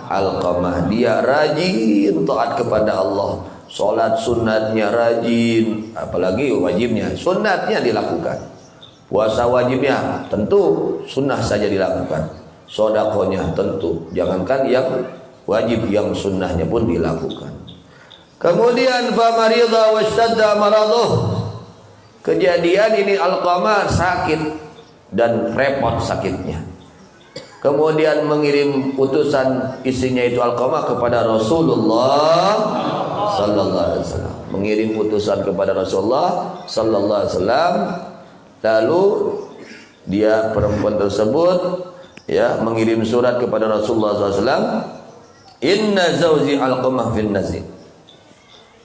Alqamah. Dia rajin taat kepada Allah. Salat sunatnya rajin, apalagi wajibnya, sunatnya dilakukan. Puasa wajibnya tentu sunnah saja dilakukan. Sodakohnya tentu, jangankan yang wajib, yang sunnahnya pun dilakukan. Kemudian famarida washtadda maraduh. Kejadian ini Alqamah sakit dan repot sakitnya. Kemudian mengirim utusan istrinya itu Alqamah kepada Rasulullah sallallahu alaihi wasallam. mengirim utusan kepada Rasulullah sallallahu alaihi wasallam. Lalu dia perempuan tersebut ya mengirim surat kepada Rasulullah SAW, inna zauji Alqamah fin nazir,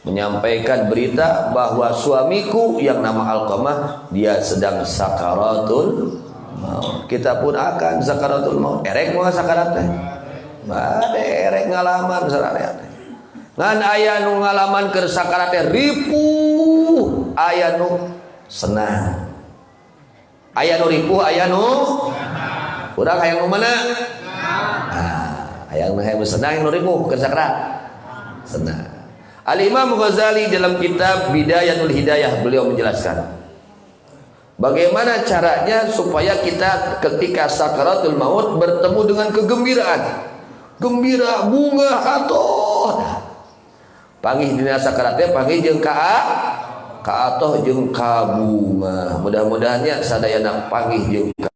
menyampaikan berita bahwa suamiku yang nama Alqamah dia sedang sakaratul maut. Kita pun akan sakaratul maut. Erek mau sakarat teh? Bade erek ngalaman sakarat teh. Ngan aya nu ngalaman keur sakarat teh ripuh, aya nu senang. Aya nu ripuh, aya nu urang hayang nu mana? Hayang nu senang, nu ripuh keur sakarat. Senang. Al-Imam Ghazali dalam kitab Bidayatul Hidayah beliau menjelaskan bagaimana caranya supaya kita ketika sakaratul maut bertemu dengan kegembiraan. Gembira bunga atoh. Panggih dina sakaratnya panggih jeung ka atoh jeung ka bunga. Mudah-mudahannya sadayana panggih jeung ka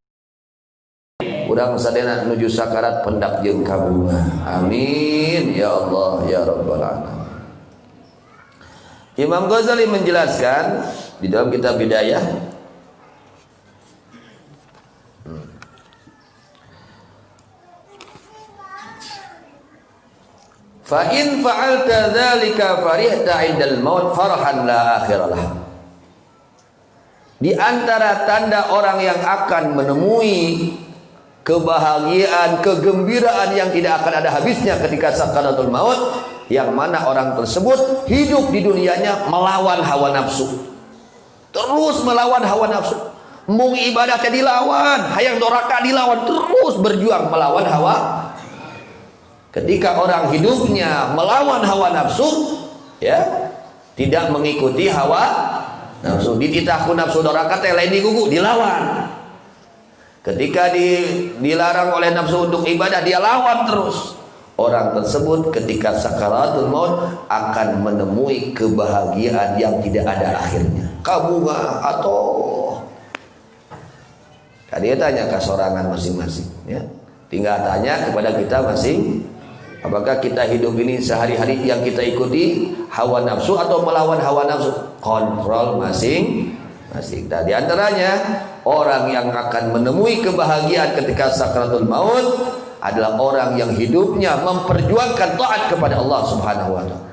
urang sadayana nuju sakarat pendak jeung ka bunga. Amin ya Allah ya rabbal alamin. Imam Ghazali menjelaskan di dalam kitab Bidayah, fa in fa'alta dzalika farihta 'indal maut farahan la akhiralah. Di antara tanda orang yang akan menemui kebahagiaan, kegembiraan yang tidak akan ada habisnya ketika sakaratul maut, yang mana orang tersebut hidup di dunianya melawan hawa nafsu, terus melawan hawa nafsu, mung ibadahnya dilawan, hayang doraka dilawan, terus berjuang melawan hawa. Ketika orang hidupnya melawan hawa nafsu, ya, tidak mengikuti hawa nafsu, dititahku nafsu doraka teh lain digugu, dilawan. Ketika dilarang oleh nafsu untuk ibadah, dia lawan terus. Orang tersebut ketika sakaratul maut akan menemui kebahagiaan yang tidak ada akhirnya. Kabunga atau tadi tanya ke sorangan masing-masing, ya. Tinggal tanya kepada kita masing, apakah kita hidup ini sehari-hari yang kita ikuti hawa nafsu atau melawan hawa nafsu? Kontrol masing-masing. Dan di antaranya orang yang akan menemui kebahagiaan ketika sakaratul maut adalah orang yang hidupnya memperjuangkan taat kepada Allah Subhanahu wa taala,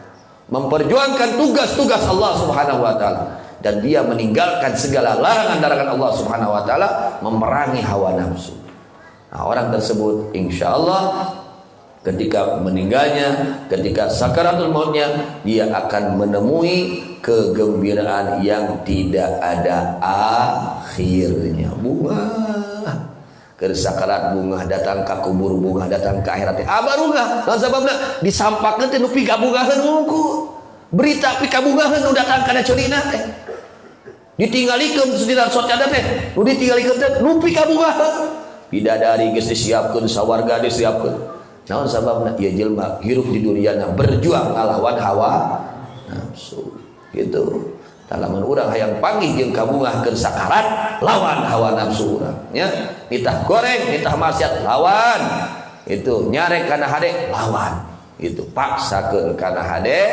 memperjuangkan tugas-tugas Allah Subhanahu wa taala, dan dia meninggalkan segala larangan-larangan Allah Subhanahu wa taala, memerangi hawa nafsu. Nah, orang tersebut insyaallah ketika meninggalnya, ketika sakaratul mautnya, dia akan menemui kegembiraan yang tidak ada akhirnya. Bunga ke sakarat bunga, datang ke kubur bunga, datang ke akhirat baruga. Lan sababna disampakeun teh nu pigabungaheun unggul. Berita pigabungaheun nu datang kana ceulina teh. Ditinggalikeun sedina socada teh, nu ditinggalikeun teh nu pigabungaheun. Bidadari geus disiapkeun, sawarga disiapkeun. Naon sababna? Ieu jelema hirup di duniana berjuang ngalawan hawa nafsu. Gitu. Talamun urang hayang panggih jeung kabungah keur sakarat, lawan hawa nafsu urang, nya. Nitah goreng, nitah maksiat, lawan. Itu nyarek kana hade, lawan. Itu paksakeun kana hade,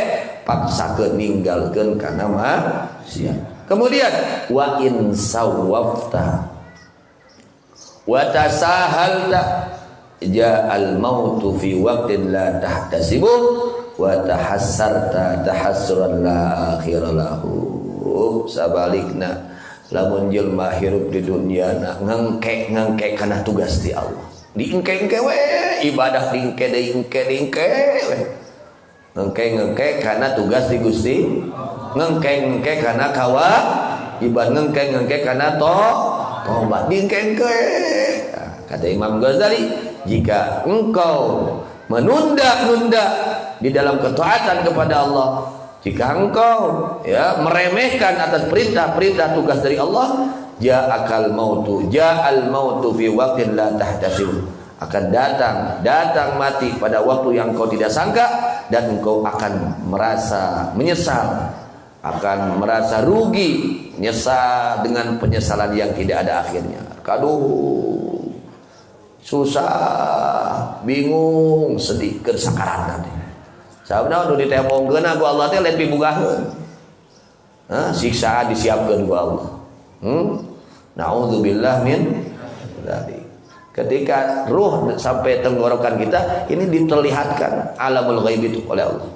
paksakeun ninggalkeun kana maksiat. Kemudian wa in sawwafta wa tasahalta ja'al mautu fi waqtin la tahtasibu wa tahassarta tahassuran la akhiralahu. Sabalikna lamun jelma hirup di dunia ngengke kana tugas di Allah, diengke-engke we ibadah diengke we, ngengke kana tugas di Gusti, ngengke kana kawa ibadah, ngengke kana tobat diengke. Kata Imam Ghazali, jika engkau menunda-nunda di dalam ketaatan kepada Allah, jika engkau ya meremehkan atas perintah-perintah tugas dari Allah, ja'al mautu fi waqtin la tahtasib, akan datang mati pada waktu yang engkau tidak sangka, dan engkau akan merasa menyesal, akan merasa rugi, menyesal dengan penyesalan yang tidak ada akhirnya. Kaduh, susah, bingung, sedih, kesakaran nanti. Sabda nu ditemongkeun ku Allah teh lain pibugaheun. siksaan disiapkan ku Allah. Na'udzubillah min dzalik. Ketika ruh sampai tenggorokan kita, ini diperlihatkan alamul ghaib itu oleh Allah.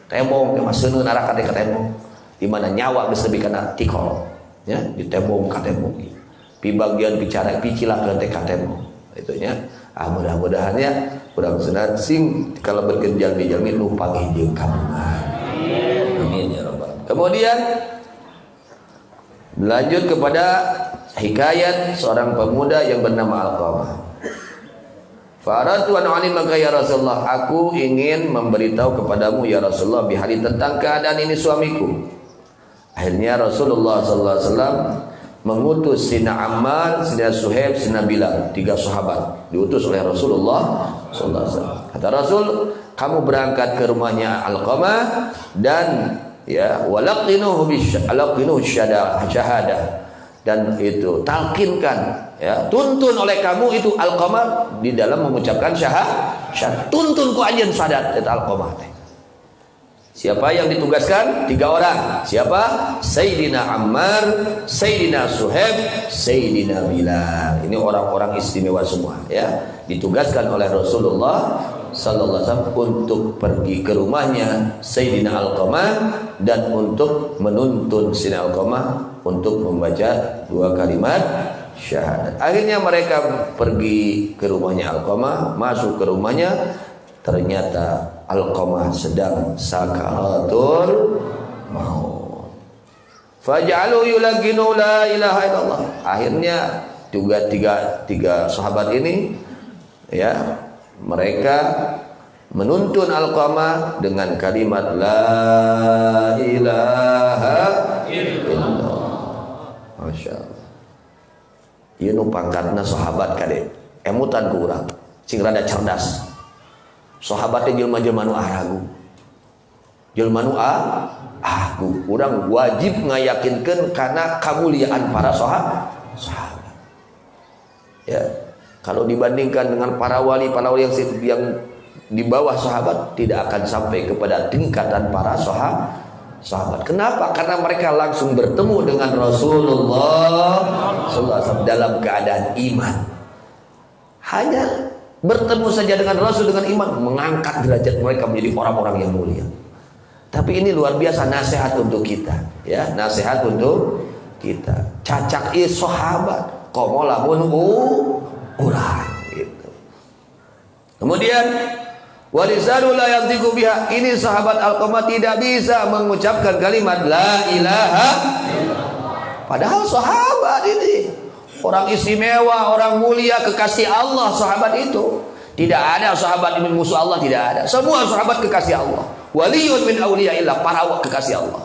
Tembong maseuneun arah ka tembong, di mana nyawa geus lebih kana tikol, ya, ditembong ka tembong. Pi bagian bicara picilakeun teh ka tembong. Itunya. Mudah-mudahan ya kurang senang sing kalau berkenjalmi-jalmi numpang jeung kabungan. Amin ya rabbal. Kemudian lanjut kepada hikayat seorang pemuda yang bernama Alqamah. Faratu an alimaka ya Rasulullah, aku ingin memberitahu kepadamu ya Rasulullah bihari tentang keadaan ini suamiku. Akhirnya Rasulullah sallallahu alaihi wasallam mengutus Sina Ammar, Sina Suhaib, Sina Bilal, 3 sahabat diutus oleh Rasulullah sallallahu alaihi wasallam. Kata Rasul, kamu berangkat ke rumahnya Alqamah dan ya walaqinuhu syahadah, dan itu talqinkan, ya, tuntun oleh kamu itu Alqamah di dalam mengucapkan syahadat. Tuntun ku anjeun syahadat eta Alqamah teh. Siapa yang ditugaskan? 3 orang. Siapa? Sayyidina Ammar, Sayyidina Suhaib, Sayyidina Bilal. Ini orang-orang istimewa semua, ya. Ditugaskan oleh Rasulullah sallallahu alaihi wasallam untuk pergi ke rumahnya Sayyidina Alqamah dan untuk menuntun Sayyidina Alqamah untuk membaca 2 kalimat syahadat. Akhirnya mereka pergi ke rumahnya Alqamah, masuk ke rumahnya, ternyata Alqamah sedang sakaratul maut. Faj'alu yulaqinu la ilaha illallah. Akhirnya juga tiga sahabat ini, ya, mereka menuntun Alqamah dengan kalimat la ilaha illallah. Masya Allah. Ieu nu pangkatna sahabat kade emutan ku urang sing rada cerdas. Sahabatnya jelma-jelma nu aragu, jelma nu agu. Urang wajib ngayakinkeun karena kemuliaan para sahabat. Ya, kalau dibandingkan dengan para wali yang di bawah sahabat, tidak akan sampai kepada tingkatan para sahabat. Kenapa? Karena mereka langsung bertemu dengan Rasulullah sallallahu alaihi wasallam dalam keadaan iman. Hanya bertemu saja dengan Rasul dengan iman mengangkat derajat mereka menjadi orang-orang yang mulia. Tapi ini luar biasa nasihat untuk kita, ya, nasihat untuk kita. Cacak ieu sahabat, komo lamun urang gitu. Kemudian walisanu la yantiqu biha, ini sahabat Alqamah tidak bisa mengucapkan kalimat la ilaha illallah. Padahal sahabat ini orang istimewa, orang mulia, kekasih Allah. Sahabat itu tidak ada sahabat ini musuh Allah, tidak ada. Semua sahabat kekasih Allah. Waliyun min awliyaillah, para kekasih Allah.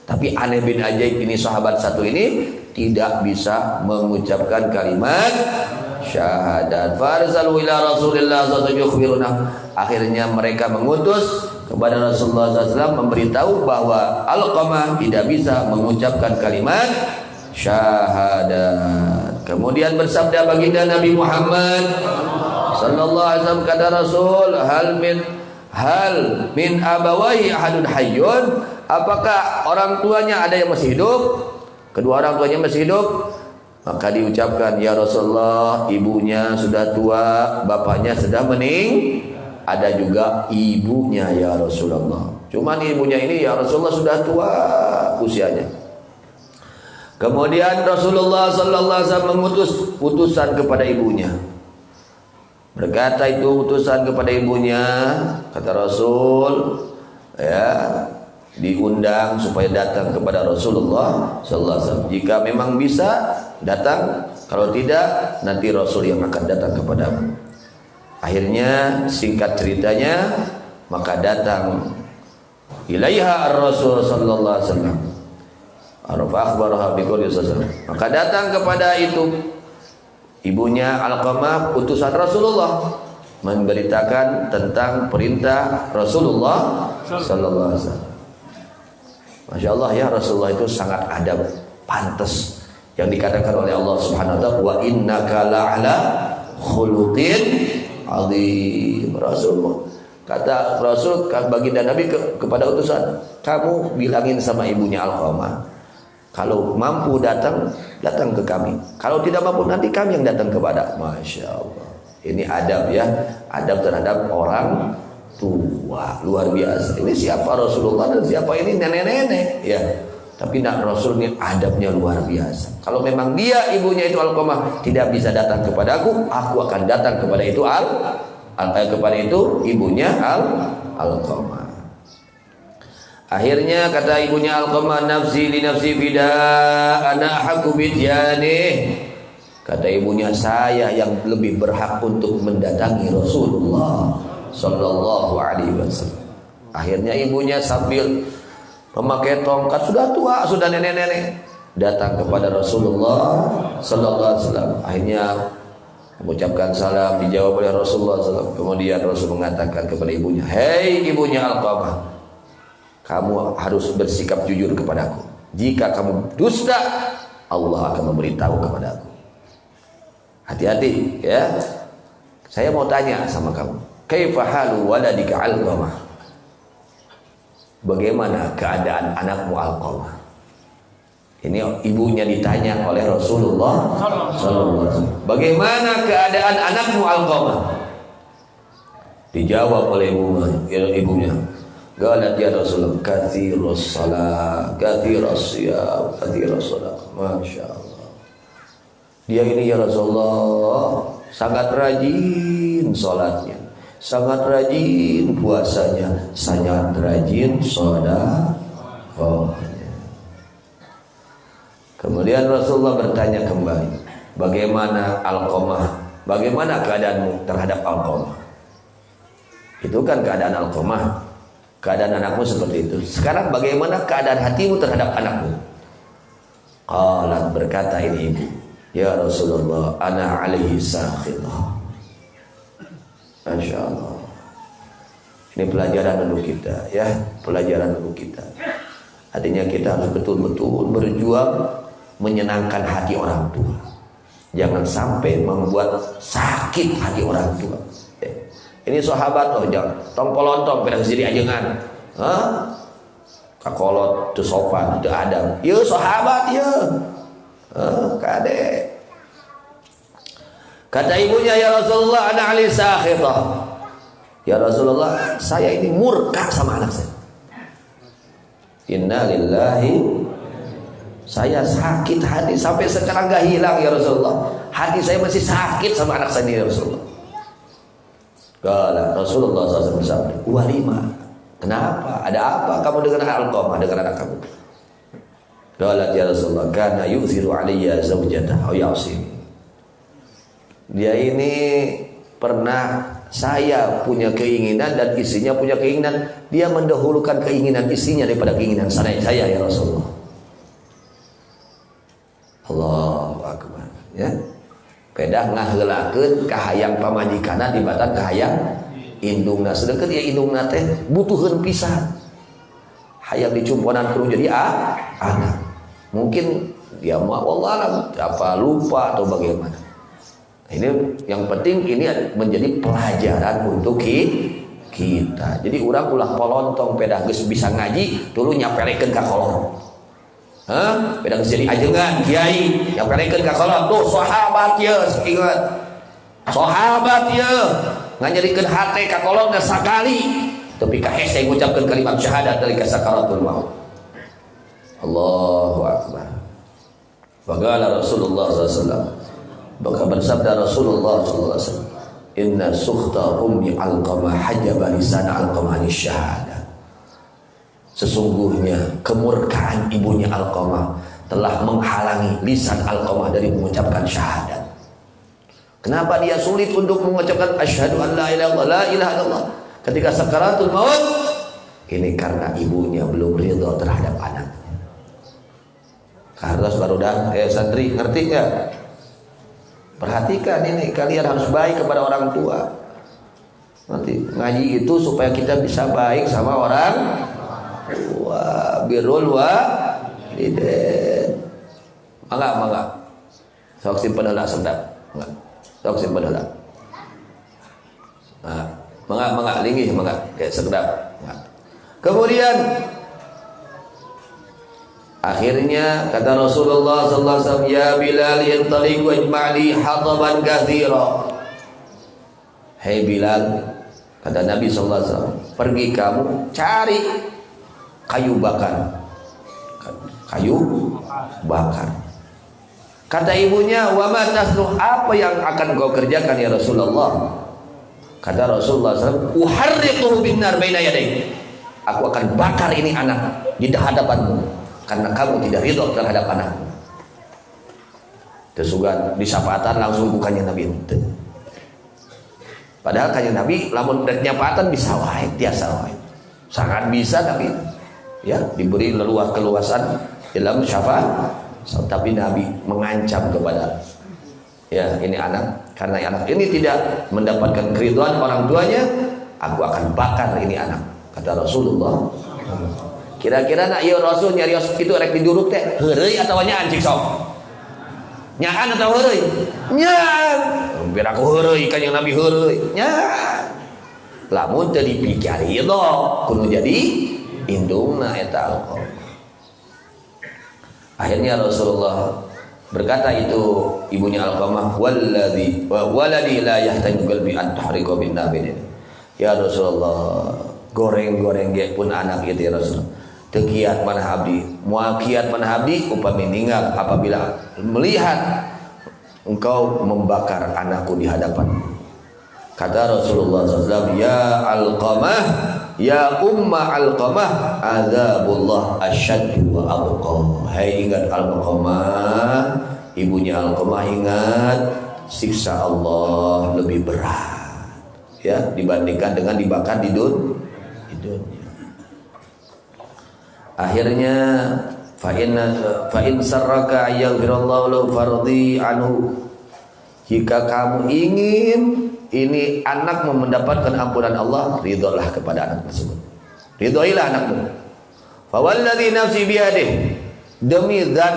Tapi aneh bin ajaib, ini sahabat satu ini tidak bisa mengucapkan kalimat syahadat. Farsalu ila Rasulillah sallallahu alaihi wasallam. Akhirnya mereka mengutus kepada Rasulullah SAW memberitahu bahwa Alqamah tidak bisa mengucapkan kalimat syahadat. Kemudian bersabda baginda Nabi Muhammad sallallahu alaihi wasallam, kata Rasul, hal min abawahi ahadun hayyun, apakah orang tuanya ada yang masih hidup? Kedua orang tuanya masih hidup. Maka diucapkan, ya Rasulullah, ibunya sudah tua, bapaknya sudah ada juga ibunya ya Rasulullah. Cuman ibunya ini ya Rasulullah sudah tua usianya. Kemudian Rasulullah sallallahu alaihi wasallam mengutus utusan kepada ibunya. Berkata itu utusan kepada ibunya, kata Rasul, ya, diundang supaya datang kepada Rasulullah sallallahu alaihi wasallam. Jika memang bisa datang, kalau tidak nanti Rasul yang akan datang kepadamu. Akhirnya singkat ceritanya, maka datang ilaiha ar-Rasul sallallahu alaihi wasallam. Maka datang kepada itu ibunya Alqamah, utusan Rasulullah, memberitakan tentang perintah Rasulullah sallallahu alaihi wasallam. Masya Allah, ya, Rasulullah itu sangat adab, pantas yang dikatakan oleh Allah Subhanahu wa taala, wa innaka la'ala khuluqin azim. Rasulullah, kata Rasul baginda Nabi kepada utusan, kamu bilangin sama ibunya Alqamah, Kalau mampu datang ke kami. Kalau tidak mampu nanti kami yang datang kepada. Masya Allah. Ini adab ya, adab terhadap orang tua, luar biasa. Ini siapa Rasulullah dan siapa ini nenek-nenek ya. Tapi nak Rasul ini adabnya luar biasa. Kalau memang dia ibunya itu Alqamah tidak bisa datang kepadaku, aku akan datang kepada itu kepada itu ibunya Alqamah. Akhirnya kata ibunya Alqamah, nafsi li nafsi fida ana haqqu bidyani. Kata ibunya, saya yang lebih berhak untuk mendatangi Rasulullah sallallahu alaihi wasallam. Akhirnya ibunya sambil memakai tongkat, sudah tua, sudah nenek-nenek, datang kepada Rasulullah sallallahu alaihi wasallam. Akhirnya mengucapkan salam, dijawab oleh Rasulullah SAW. Kemudian Rasul mengatakan kepada ibunya, hei ibunya Alqamah, kamu harus bersikap jujur kepadaku. Jika kamu dusta, Allah akan memberitahu kepadaku. Hati-hati ya. Saya mau tanya sama kamu, kaifa halu waladika Alqamah? Bagaimana keadaan anakmu Alqamah? Ini ibunya ditanya oleh Rasulullah SAW. Bagaimana keadaan anakmu Alqamah? Dijawab oleh ibunya. Qalat ya Rasulullah, katsirus salat, katsirus siyam, katsirus sadaqah. Masya Allah. Dia ini ya Rasulullah sangat rajin salatnya, sangat rajin puasanya, sangat rajin sedekahnya. Kemudian Rasulullah bertanya kembali, bagaimana Alqamah? Bagaimana keadaanmu terhadap Alqamah? Itu kan keadaan Alqamah. Keadaan anakmu seperti itu. Sekarang bagaimana keadaan hatimu terhadap anakmu? Qalat, berkata ini ibu, ya Rasulullah, ana alaihi sakhitah. Masya Allah. Ini pelajaran untuk kita ya, pelajaran untuk kita. Artinya kita harus betul-betul berjuang menyenangkan hati orang tua. Jangan sampai membuat sakit hati orang tua. Ini sahabat loh, jangan tongpolontong pada sendiri ajengan. Kakolot tu sopan, tu adab. Ya sahabat ya. Kade. Kata ibunya, ya Rasulullah, ana ali sakhitah. Ya Rasulullah, saya ini murka sama anak saya. Inna lillahi. Saya sakit hati sampai sekarang gak hilang ya Rasulullah. Hati saya masih sakit sama anak saya ya Rasulullah. Kala Rasulullah SAW bersabda, walima. Kenapa? Ada apa kamu dengan Alqamah, dengan anak kamu? Kala ya Rasulullah, kana yu'thiru aliyya zawjatahu ya'sini. Dia ini pernah, saya punya keinginan dan istrinya punya keinginan, dia mendahulukan keinginan istrinya daripada keinginan saya ya Rasulullah. Allahu akbar ya. Pedah ngaheulakeun kahayang pamajikana dibatan kahayang indungna. Sedangkan ya indungna teh butuheun pisan. Hayang dicumponan kudu jadi anak. Mungkin dia mau Allah apa lupa atau bagaimana. Ini yang penting ini menjadi pelajaran untuk kita. Jadi urang ulah polontong pedah geus bisa ngaji tuluy nyapelekeun ka kolong. Pedang jadi ajengan kiai yang perekeun ka kolot tuh sahabat ya, ingat sahabat ya nganyerikeun hate ka kolotna sakali tapi ka hese ngucapkeun kalimat syahadat dari sakaratul maut. Allahu akbar. Faqala Rasulullah SAW, maka bersabda Rasulullah SAW, inna sukhta ummi Alqamah hajaba lisan Alqamah syahadat. Sesungguhnya kemurkaan ibunya Alqamah telah menghalangi lisan Alqamah dari mengucapkan syahadat. Kenapa dia sulit untuk mengucapkan asyhadu an la ilaha illallah ketika sakaratul maut? Ini karena ibunya belum ridha terhadap anaknya. Karena barudak santri ngerti nggak? Perhatikan ini, kalian harus baik kepada orang tua. Nanti ngaji itu supaya kita bisa baik sama orang wa birrul walidain. Mangga sok simpen heula sedap. Sok simpen heula. Mangga linggih mangga kayak sedap. Kemudian Akhirnya kata Rasulullah sallallahu alaihi wasallam, "Ya Bilal, intaliq wajma'li hataban katsira." Hei Bilal, kata Nabi sallallahu alaihi wasallam, pergi kamu cari kayu bakar. Kayu bakar. Kata ibunya, "Wa ma tasnu, apa yang akan kau kerjakan ya Rasulullah?" Kata Rasulullah SAW, "Uharriquhu binnar baina yadayk." Aku akan bakar ini anak di hadapanmu karena kamu tidak ridho terhadap anakku. Tesugan disapatan langsung bukannya Nabi. Padahal kanjeng Nabi lamun rek nyapatan bisa wae, tiasa wae. Sangat bisa Nabi. Ya, diberi leluas keluasan dalam syafaat. Tapi Nabi mengancam kepada ini anak, karena anak ini tidak mendapatkan keridhaan orang tuanya, aku akan bakar ini anak, kata Rasulullah. Kira-kira nak ya Rasul nyari itu rek diduruk teh heureuy atawa nyaan cik sok? Nyaan atau heureuy? Nyaan. Biar aku heureuy kanjeng Nabi heureuy. Nyaan. Lamun teu dipikir ieu kudu jadi indungna eta alqamah. Akhirnya Rasulullah berkata itu ibunya Alqamah, waladi la yahtaju qalbi an tahriqa bin nabi. Ya Rasulullah, goreng-goreng ge pun anak itu ya Rasulullah. Teu kiat manah abdi, moal kiat manah abdi upami ninggal apabila melihat engkau membakar anakku di hadapanmu. Kata Rasulullah SAW, ya Alqamah, ya umma Alqamah, azabullah asyaddu wa abqa. Hai ingat Alqamah, ibunya Alqamah, ingat siksa Allah lebih berat ya dibandingkan dengan dibakar di dunia. Akhirnya fa in sarraka ayyghfirallahu lahu fardhi anhu. Jika kamu ingin ini anak mendapatkan ampunan Allah, ridholah kepada anak tersebut. Ridhoilah anakmu. Fa walladzi nafsi biyadihi, demi zat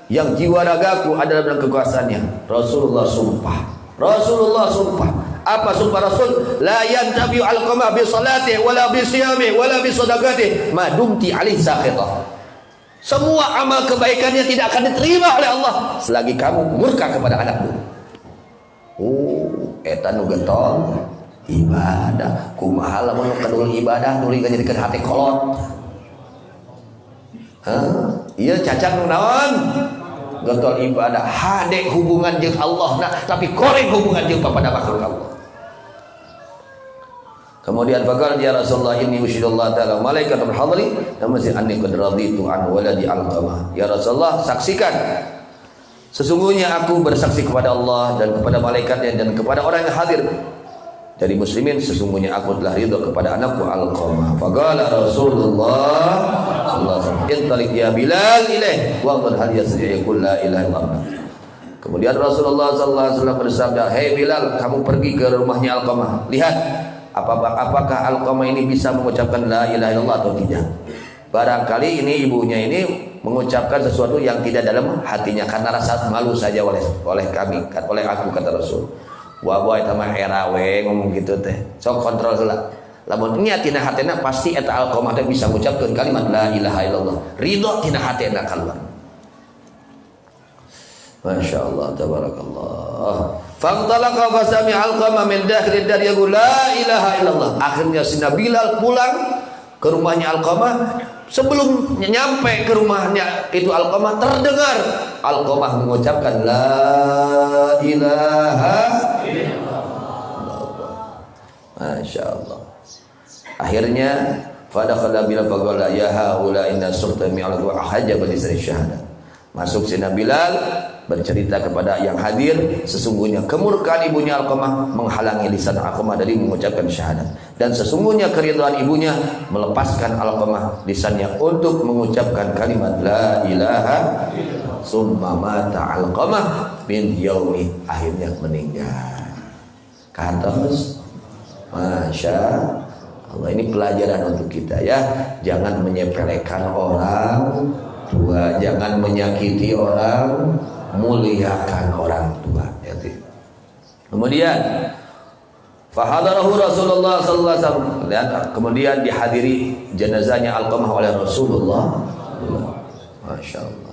yang jiwa ragaku ada dalam kekuasaannya. Rasulullah sumpah. Rasulullah sumpah. Apa sumpah Rasul? La yantafi'u Alqamah bi salatihi wala bi siyamihi wala bi sadaqatihi ma dumti alaihi sakhitah. Semua amal kebaikannya tidak akan diterima oleh Allah selagi kamu murka kepada anakmu. Eta nu getol ibadah. Kumaha lamun kadul ibadah tuluy ngajadikeun hati kolot. Ieu cacang nu naon? Getol ibadah, hade hubungan jeung Allah nah, tapi koreng hubungan jeung kepada makhluk Allah. Kemudian faqala ya Rasulullah inni usyidullah ta'ala malaikatul hadri namasi anni qad raditu an waladi Alqamah. Ya Rasulullah, saksikan sesungguhnya aku bersaksi kepada Allah dan kepada malaikatnya dan kepada orang yang hadir dari muslimin, sesungguhnya aku telah ridho kepada anakku Alqamah. Faqala Rasulullah sallallahu alaihi wasallam intaliq ya Bilal ilaih wa qad hal yasri'u la ilaha illallah. Kemudian Rasulullah sallallahu alaihi wasallam bersabda, "Hei Bilal, kamu pergi ke rumahnya Alqamah. Lihat apakah Alqamah ini bisa mengucapkan la ilaha illallah atau tidak. Barangkali ini ibunya ini mengucapkan sesuatu yang tidak dalam hatinya karena rasa malu saja oleh kami, oleh aku," kata Rasul. Wah boy tamah era we ngomong gitu teh. Sok kontrol heula. Lamun nya tina hatena pasti eta Alqamah teh bisa mengucapkan kalimat la ilaha illallah. Ridho tina hatena keluar. Masyaallah tabarakallah. Fantalaqa fasami Alqamah min dakhil dar yaqul la ilaha illallah. Akhirnya Sina Bilal pulang ke rumahnya Alqamah. Sebelum nyampe ke rumahnya itu Alqamah, terdengar Alqamah mengucapkan la ilaha illallah. Masya Allah. Akhirnya fadakhala Bilal faqala ya haula inna sultami ala wa hajab li syahadah. Masuk Sina Bilal bercerita kepada yang hadir, sesungguhnya kemurkaan ibunya Alqamah menghalangi lisan Alqamah dari mengucapkan syahadat, dan sesungguhnya keridhaan ibunya melepaskan Alqamah lisannya untuk mengucapkan kalimat la ilaha illallah. Summa mata Alqamah bin yaumi, akhirnya meninggal. Katos, Masya Allah. Ini pelajaran untuk kita ya, jangan menyepelekan orang tua, jangan menyakiti orang, muliakan orang tua. Kemudian fahadarahu Rasulullah sallallahu alaihi wasallam, kemudian dihadiri jenazahnya Alqamah oleh Rasulullah. Masya Allah.